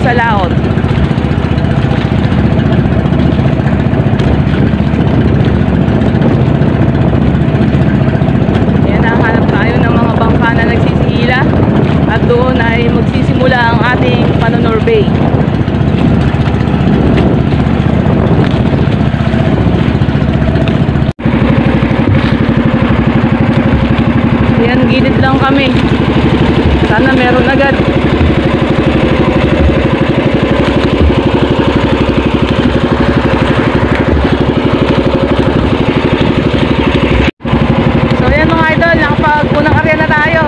sa laot. Ayan, nakahanap tayo ng mga bangka na nagsisihila. At doon ay magsisimula ang ating panonorbay. Ayan, gilid lang kami. Sana meron agad. So ayan mga idol, nakapag-unang area na tayo.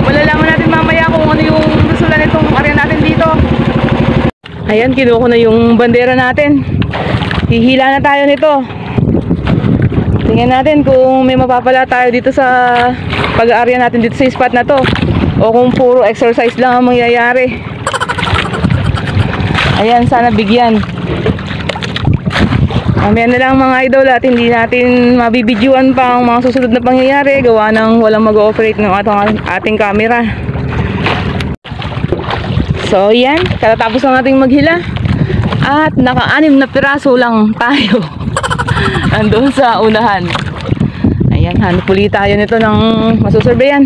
Malalaman natin mamaya kung ano yung resulta nitong area natin dito. Ayan, kinuha na yung bandera natin. Hihila na tayo nito. Tingnan natin kung may mapapala tayo dito sa pag-area natin dito sa spot na to, o kung puro exercise lang ang mangyayari. Ayan, sana bigyan. Mamaya na lang mga idol, at hindi natin mabibidyoan pa ang mga susunod na pangyayari gawa ng walang mag-ooperate ng ating camera. So yan, katatapos lang nating maghila at naka-6 na piraso lang tayo andun sa unahan. Ayan, hanap ulit tayo nito ng masusurveyan.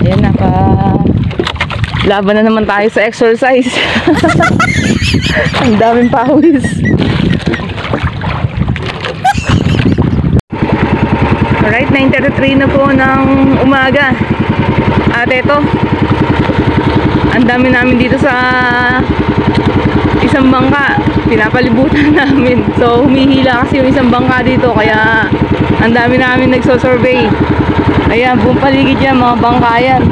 Ayan, laban na naman tayo sa exercise. Ang daming pawis. Alright, 9:33 na po ng umaga. At ito, ang dami namin dito sa isang bangka, pinapalibutan namin. So humihila kasi yung isang bangka dito, kaya ang dami namin nagsosurvey. Ayan, buong paligid yan, mga bangka yan.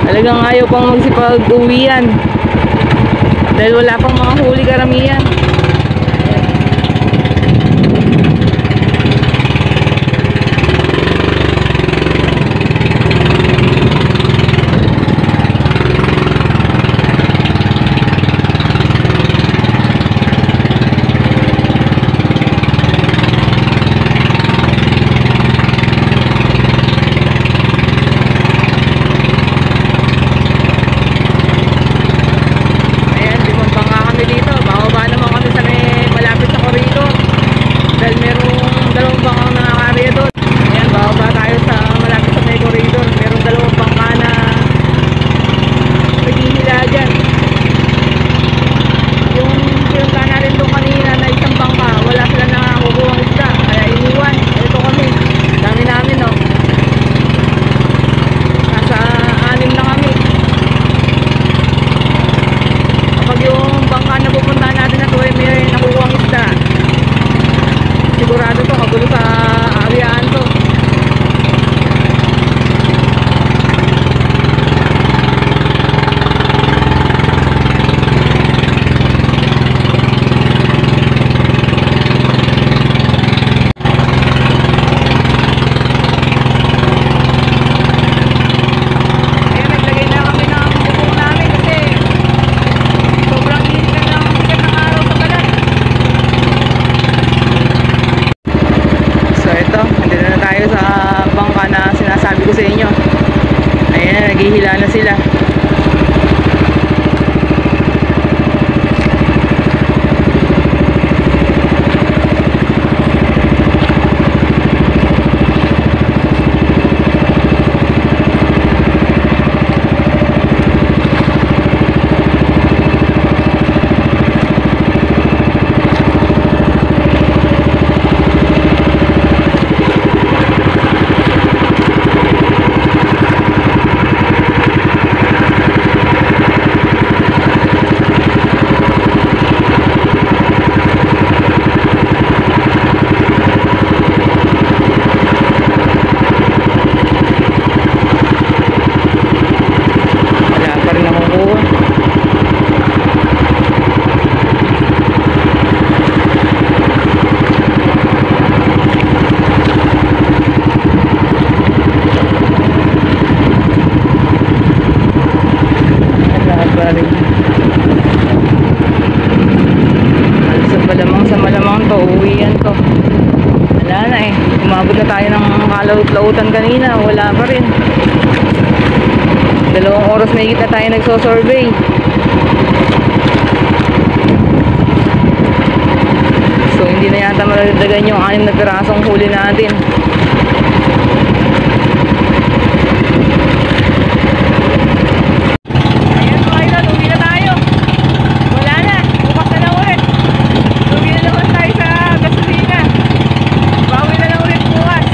Talagang ayaw pang magsipag-uwian dahil wala pang mga huli karamihan. Naghihila na sila. Umabot na tayo ng kalaut-lautan kanina, wala pa rin. 2 oras may kita tayo nagso-survey. So hindi na yata madagdagan yung 6 na pirasong huli natin. Ayan mga idol, uwi na tayo. Wala na, bukas na lang ulit. Uwi na naman tayo sa gasolina. Bawi na lang ulit bukas.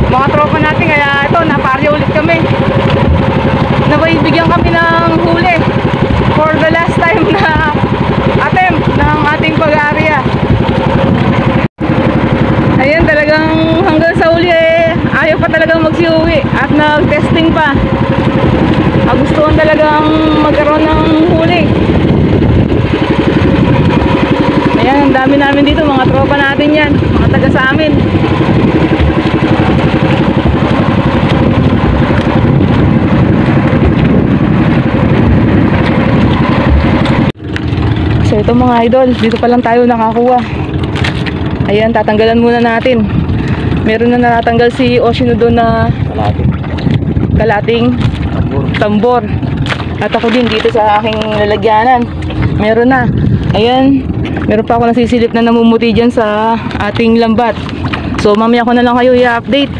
Mga tropa natin, kaya ito, naparya ulit kami. Nabaibigyan kami ng huli for the last time na attempt ng ating pag-aarya. Ayan, talagang hanggang sa huli ayaw pa talagang magsiuwi at nag-testing pa. Gustuhan talagang magkaroon ng huli. Ayan, ang dami namin dito, mga tropa natin yan, mga taga sa amin. So ito mga idol, dito pa lang tayo nakakuha. Ayan, tatanggalan muna natin. Meron na natanggal si Oshino doon na kalating tambor. At ako din dito sa aking lalagyanan. Meron na. Ayan, meron pa ako nasisilip na namumuti dyan sa ating lambat. So mamaya ko na lang kayo i-update.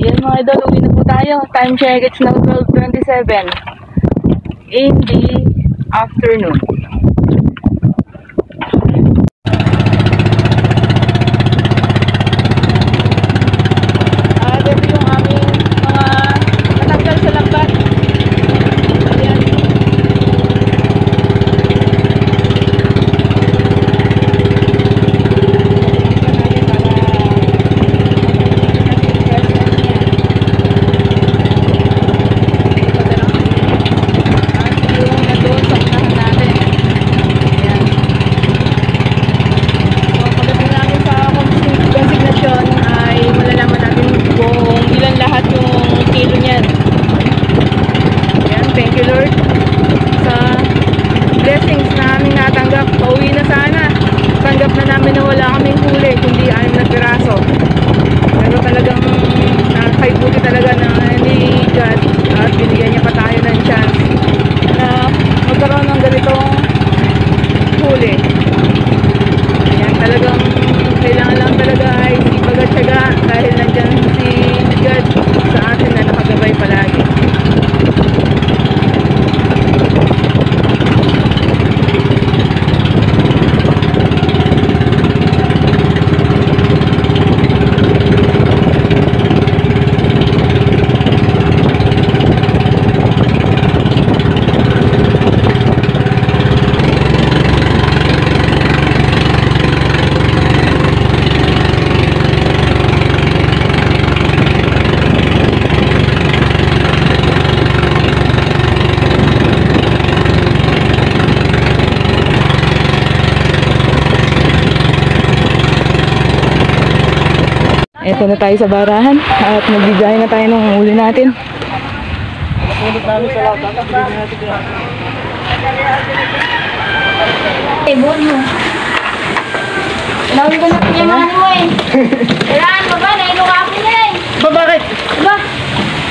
Ayan mga idol, uwi na po tayo. Time check, it's now 12:27 in the afternoon. Ito yung aming mga natanggal sa lambat. Ayan. Ito na tayo sa barahan at magbibiyahe na tayo ng huli natin. Bono. Lawin ko na pinyaman mo eh. Kailangan mo ba? Nailong ako na eh. Ba, bakit? Diba?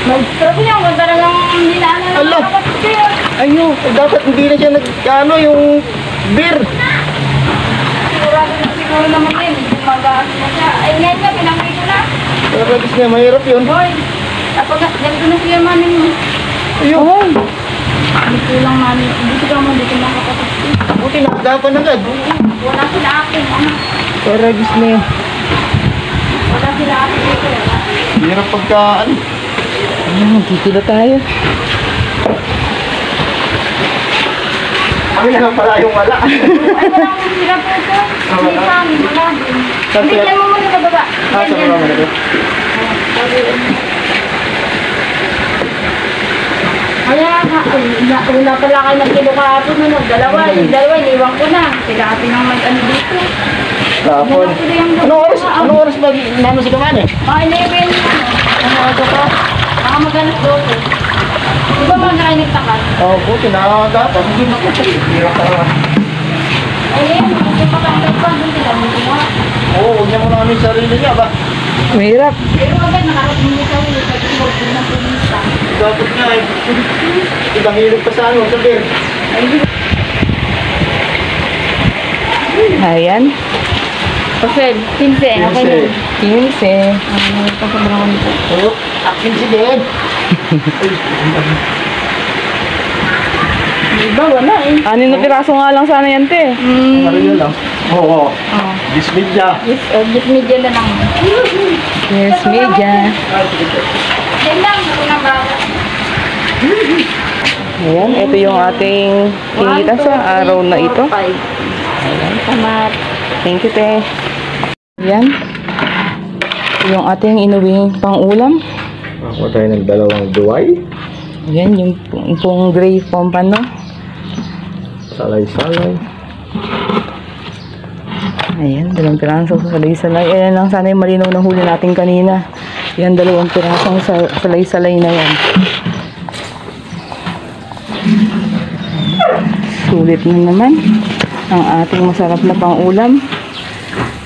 Mag-trap niya. Kung talagang nilaan na Allah. lang kapatid kayo. Ayun, dapat hindi na siya nag-ano yung beer. Siguro naman yun. Mag-aas na siya. Ay, ngayon nga, pinangay ko na. Pero gusto niya, mahirap yun. Boy, kapag ganito na siya manin mo. Ayun. Dito lang manin. Dito lang mo. Dito lang kapatid ko. Buti nakagapan agad. Wala sila akin. Ano? Pero gusto niya. Wala sila akin dito. Hirap pagka, ano. Ayan, magkikilo tayo. Kami na lang pala yung wala. Ay, walang sila po ito. Hindi pa, wala din. Hindi, dyan mo muna sa baba. Ah, sa mga mga Kaya, una pala kayo nagkilo kahapon, ano, dalawa. Yung dalawa, iniwan ko na. Sila kasi nang mag-ano dito. Tapon. Anong oras ba namin si Kamane? Mga 11, ano oras ko? Baka mag-alas 12. Di ba mga nagtakas? Oo, buti na dapat. Hindi hirap talaga. Ayun, hindi pa kaya pa doon sila mga. Oo, huwag niya mo namin sarili niya ba? Mahirap. Pero agad nakarating niya sa ulo sa tumog ng pumista. Dapat nga eh. Ibang hilig pa sa ano, sa beer. Ayan. Pasel, 15, okay na. 15. Pasabrahan ko. Oo, akin si Ben. Diba, wala eh. Anin na piraso nga lang sana yan, te. Marino lang. Oo, Oo. dismedia. This media na lang. Yes, media. Yan lang, ako na ba? Ayan, ito yung ating kinita sa araw na ito. Ayan, tamat. Thank you, te. Ayan. Yung ating inuwing pang-ulam. Ako tayo ng dalawang duway. Ayan, yung pong gray pompano. Salay-salay. Ayan, dalawang pirasong salay-salay. Ayan lang sana yung malinaw na huli natin kanina. Ayan, dalawang pirasong salay-salay na yan. Sulit na naman ang ating masarap na pang-ulam.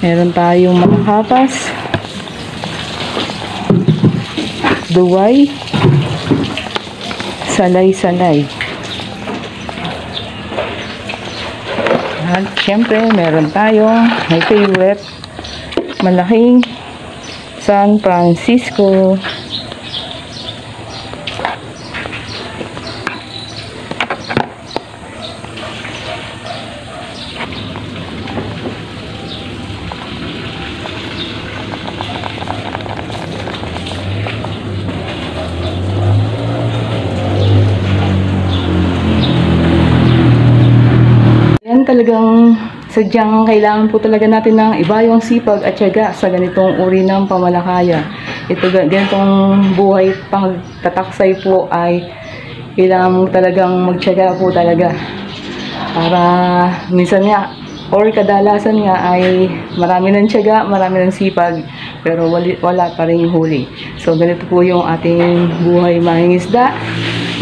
Meron tayong mga kapas, duway, salay-salay. At syempre, meron tayong my favorite, malaking San Francisco. Yan talagang sadyang kailangan po talaga natin ng ibayong sipag at tiyaga sa ganitong uri ng pamalakaya. Ito, ganitong buhay pangtataksay po ay kailangan mo talagang magtiyaga po talaga. Para minsan nga, or kadalasan nga ay marami ng tiyaga, marami ng sipag, pero wala pa rin huli. So ganito po yung ating buhay mangingisda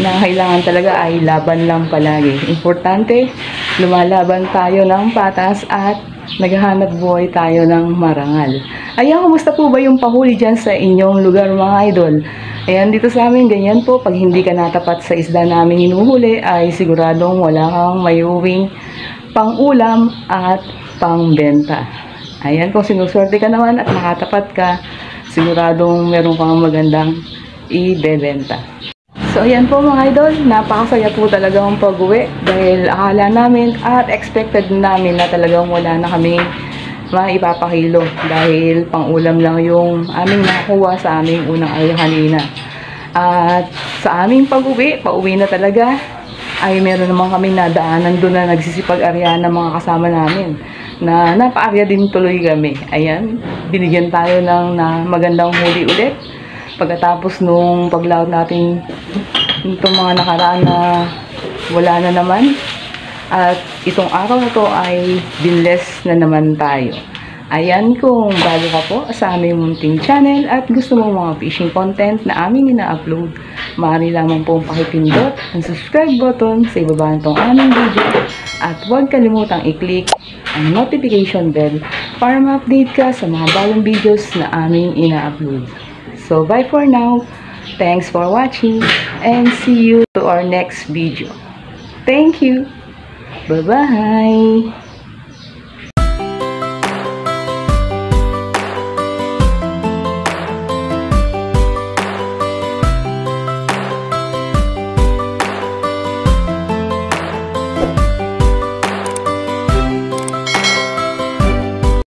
na kailangan talaga ay laban lang palagi. Importante, lumalaban tayo ng patas at naghahanap buhay tayo ng marangal. Ayan, kumusta po ba yung pahuli dyan sa inyong lugar mga idol? Ayan, dito sa amin, ganyan po. Pag hindi ka natapat sa isda namin hinuhuli, ay siguradong wala kang mayuwing pang-ulam at pang-benta. Ayan, kung sinuswerte ka naman at nakatapat ka, siguradong meron kang magandang ibebenta. So ayan po mga idol, napakasaya po talagang pag-uwi dahil akala namin at expected namin na talagang wala na kami maipapakilo dahil pang-ulam lang yung aming nakuha sa aming unang araw kanina. At sa aming pag-uwi, pauwi na talaga, ay meron naman kami nadaanan doon na nagsisipag-arya ng mga kasama namin na napa-arya din tuloy kami. Ayan, binigyan tayo ng magandang huli ulit. Pagkatapos nung paglaot natin itong mga nakaraan na wala na naman, at itong araw na to ay binless na naman tayo. Ayan, kung bago ka po sa aming munting channel at gusto mo mga fishing content na aming ina-upload, maaari lamang pong pakipindot ang subscribe button sa ibaba nitong aming video at huwag kalimutang i-click ang notification bell para ma-update ka sa mga bagong videos na aming ina-upload. So bye for now, thanks for watching, and see you to our next video. Thank you, bye bye.